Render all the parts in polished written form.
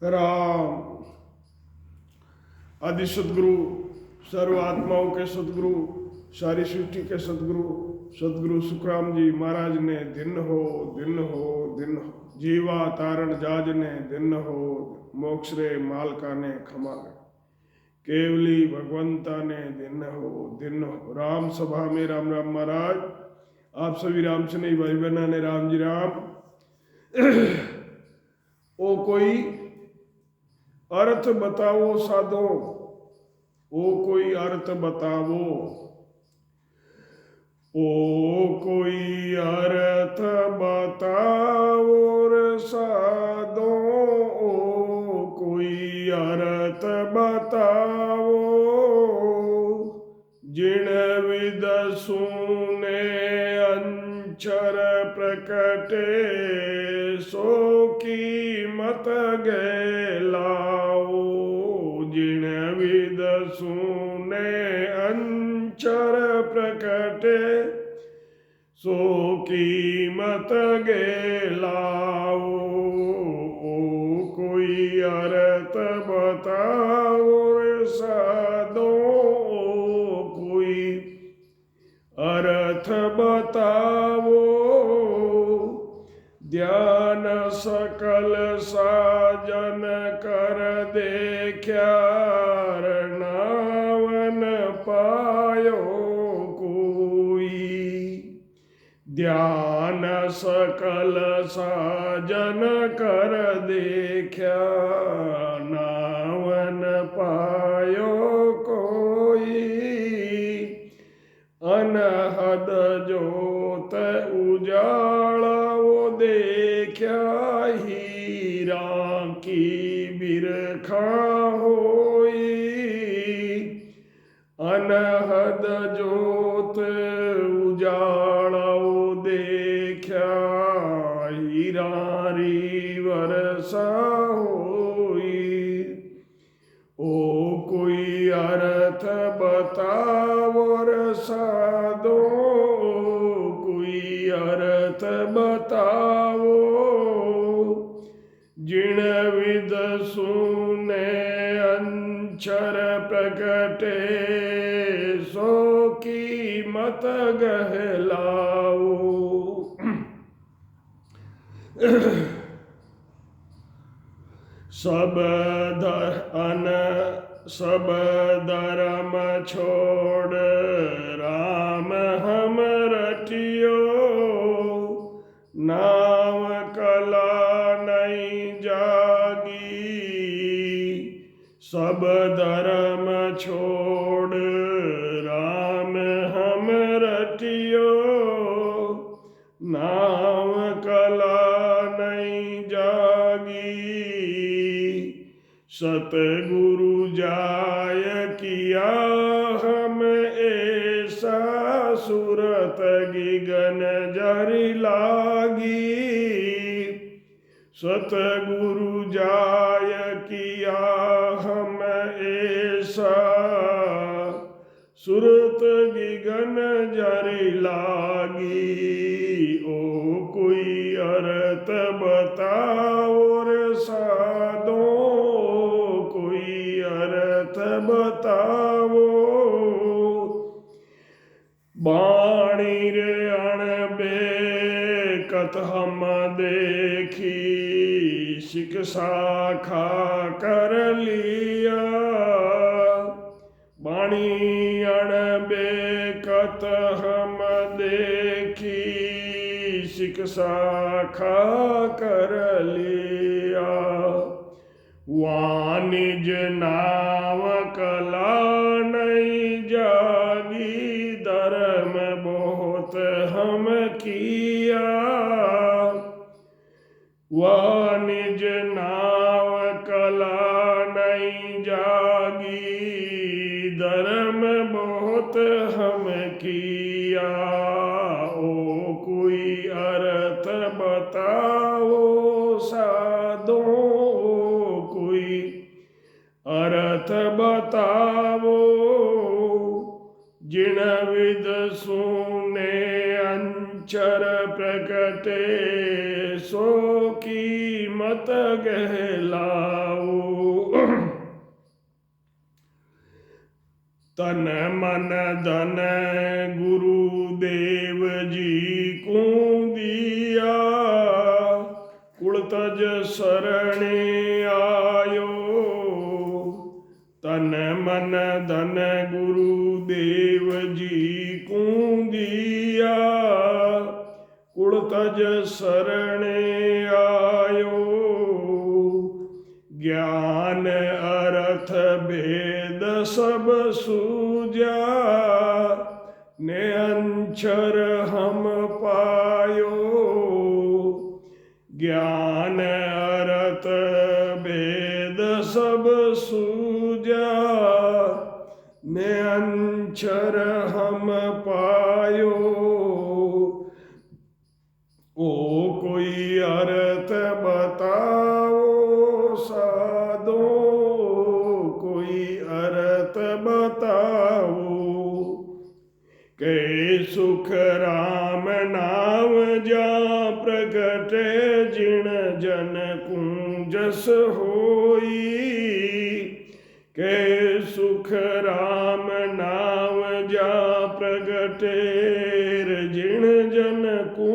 राम। आदि सदगुरु, सर्व आत्माओं के सदगुरु, सारी सृष्टि के सदगुरु सदगुरु सुखराम जी महाराज ने दिन हो दिन हो दिन हो, जीवा तारण जाज ने दिन हो, मोक्ष रे मालका ने खमा केवली भगवंता ने दिन हो। राम सभा में राम राम महाराज, आप सभी राम स्नेही भाई बहना ने राम जी राम। ओ कोई अर्थ बताओ साधो, ओ कोई अर्थ बतावो, ओ कोई अर्थ बताओ रे साधो, ओ कोई अर्थ बताओ, जिन विद सुने अंचर प्रकटे, सो कीमत गैलाओ, जिन विद सुने अंचर प्रकटे, सो कीमत गैलाओ, ओ कोई अर्थ बताओ रे साधो, कोई अर्थ बताओ, ध्यान सकल साजन कर देख्या, नावन पायो कोई, ध्यान सकल साजन कर देख्या, नावन पायो कोई, अनहद जोत उजाला वो देखा, हीरा की बिरखा होई, अनहद जोत उजाला वो देखा, हीरा री वर्षा होई, ओ कोई अर्थ बताओ रे साधो, कोई अर्थ बताओ, जिन विद सुने अंचर प्रकटे, सो कीमत गहलाओ। सब धर्म छोड़ राम हम रटियो, नाम कला नहीं जागी, सब धर्म छोड़ राम हम रटियो, नाम कला नहीं जागी, सतगुरु जाय किया हम ऐसा, सूरत गिगन जरि लागी, सतगुरु जाय किया हम ऐसा, सूरत गिगन जरि लागी, ओ कोई अर्थ बताओ रे साधो, कोई अर्थ बताओ, बाणी रे अणबे कत हम देखी, शिक्षा खा कर लिया, बाणी अणबे कत हम देखी, शिक्षा खा कर लिया, वाणिज नाव कला नहीं जागी, धर्म बहुत हम किया, वाणिज नाव कला नहीं जागी, धर्म बहुत हम किया, ओ कोई अर्थ बताओ साधो, कोई अर्थ बताओ, जिन विद सुने अंचर प्रकटे, सो कीमत कहलाओ। तन मन धन गुरुदेव जी को दिया, कुल तज शरणे आयो। तन मन धन गुरुदेव जी को दिया, कुल तज शरणे आयो। ज्ञान अर्थ भेद सब सूझा, ने अंचर हम पायो। ज्ञान अर्थ भेद सब सूझा, ने अंचर हम पायो। ओ कोई अर्थ बताओ साधो, कोई अर्थ बताओ। कै सुख राम नाम जा प्रगटे, जिण जन को जस होई। कै सुख राम नाम जा प्रगटे, जिण जन को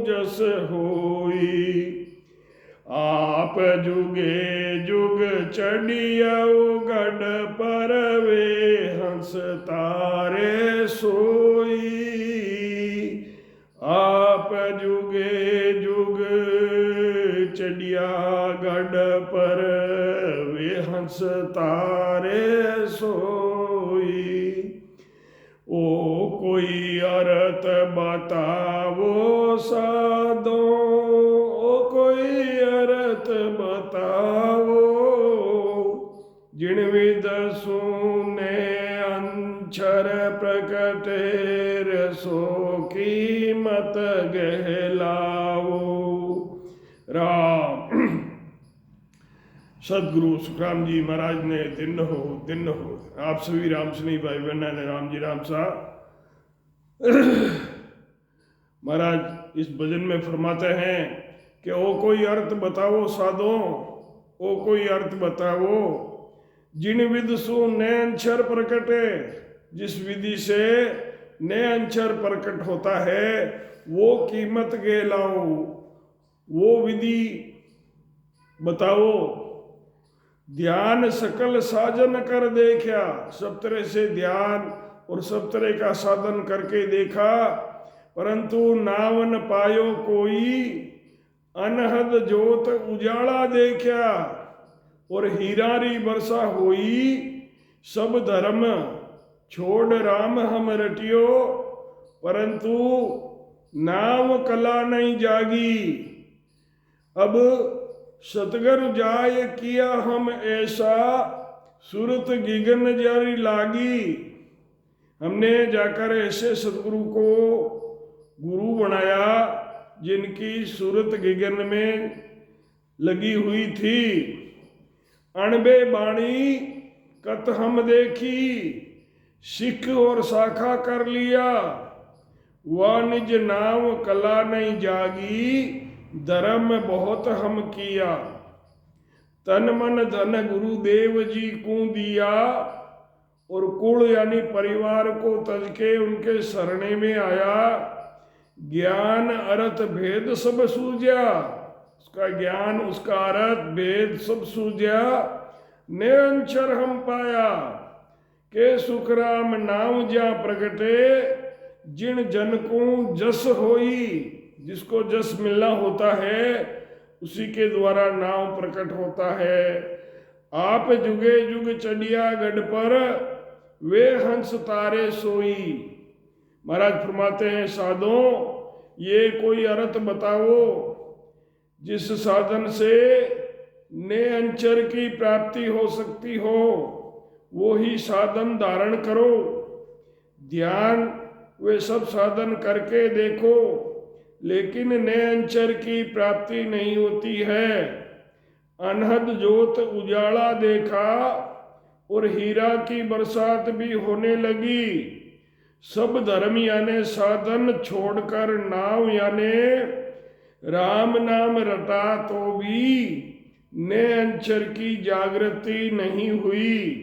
जस होई। आप जुगे जुग चढ़ियो गढ़ पर, वे हंस तारे सोई। आप जुगे जुग चढ़िया गढ़ पर, वे हंस तारे सोई। ओ कोई अर्थ बतावो साधो, ओ कोई अर्थ बतावो। जिन विद सुने अंचर प्रकटेर, सो कीमत गहलाओ। राम। सदगुरु सुखराम जी महाराज ने दिन हो आप सभी राम स्नेही भाई बहना ने राम जी राम सा महाराज इस भजन में फरमाते हैं कि ओ कोई अर्थ बताओ साधो, ओ कोई अर्थ बताओ। जिन विद सु नए अंचर प्रकटे, जिस विधि से नए अंचर प्रकट होता है वो कीमत के लाओ, वो विधि बताओ। ध्यान सकल साधन कर देखा, सब तरह से ध्यान और सब तरह का साधन करके देखा, परंतु नावन पायो कोई। अनहद जोत उजाला देखा, और हीरारी वर्षा होई। सब धर्म छोड़ राम हम रटियो, परंतु नाम कला नहीं जागी। अब सतगुरु जाय किया हम ऐसा, सूरत गिगन जारी लागी। हमने जाकर ऐसे सतगुरु को गुरु बनाया जिनकी सूरत गिगन में लगी हुई थी। अणबे बाणी कत हम देखी, सिख और शाखा कर लिया। वह निज नाम कला नहीं जागी, धर्म बहुत हम किया। तन मन धन गुरुदेव जी को दिया, और कुल यानी परिवार को तज के उनके शरणे में आया। ज्ञान अर्थ भेद सब सूझा, उसका ज्ञान उसका अर्थ भेद सब सूझा। ने अंचर हम पाया, के सुखराम नाम जा प्रगटे। जिन जन को जस होई, जिसको जस मिलना होता है उसी के द्वारा नाम प्रकट होता है। आप जुगे जुग चढ़िया गढ़ पर, वे हंस तारे सोई। महाराज फरमाते हैं साधो ये कोई अर्थ बताओ जिस साधन से ने अंचर की प्राप्ति हो सकती हो, वो ही साधन धारण करो। ध्यान वे सब साधन करके देखो, लेकिन नए अंचर की प्राप्ति नहीं होती है। अनहद जोत उजाला देखा और हीरा की बरसात भी होने लगी। सब धर्म यानी साधन छोड़कर नाम यानी राम नाम रटा तो भी ने अंचर की जागृति नहीं हुई।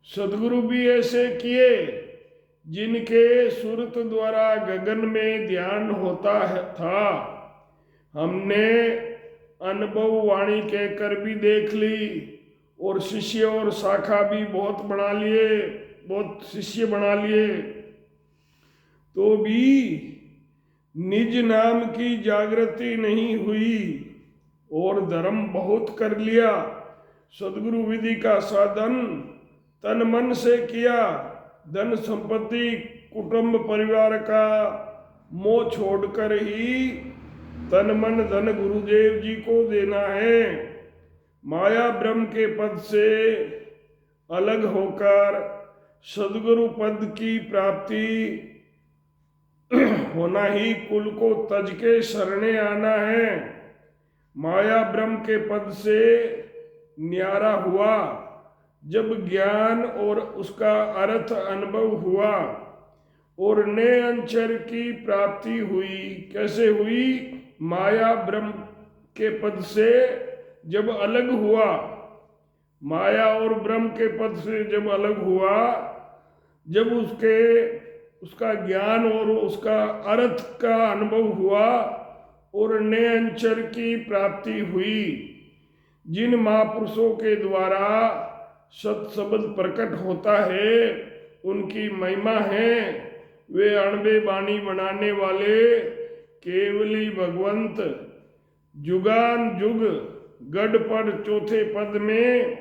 सदगुरु भी ऐसे किए जिनके सुरत द्वारा गगन में ध्यान होता था। हमने अनुभव वाणी कहकर भी देख ली और शिष्य और शाखा भी बहुत बना लिए, बहुत शिष्य बना लिए, तो भी निज नाम की जागृति नहीं हुई और धर्म बहुत कर लिया। सदगुरु विधि का साधन तन मन से किया। धन संपत्ति कुटुंब परिवार का मोह छोड़कर ही तन मन धन गुरुदेव जी को देना है। माया ब्रह्म के पद से अलग होकर सदगुरु पद की प्राप्ति होना ही कुल को तज के शरणे आना है। माया ब्रह्म के पद से न्यारा हुआ जब ज्ञान और उसका अर्थ अनुभव हुआ और नए अंचर की प्राप्ति हुई। कैसे हुई? माया ब्रह्म के पद से जब अलग हुआ, माया और ब्रह्म के पद से जब अलग हुआ, जब उसका ज्ञान और उसका अर्थ का अनुभव हुआ और नए अंचर की प्राप्ति हुई। जिन महापुरुषों के द्वारा सत शब्द प्रकट होता है उनकी महिमा है। वे अणबे बाणी बनाने वाले केवली भगवंत जुगान जुग गढ़ पर चौथे पद में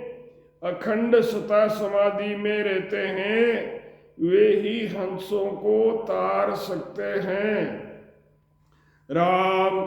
अखंड सता समाधि में रहते हैं। वे ही हंसों को तार सकते हैं। राम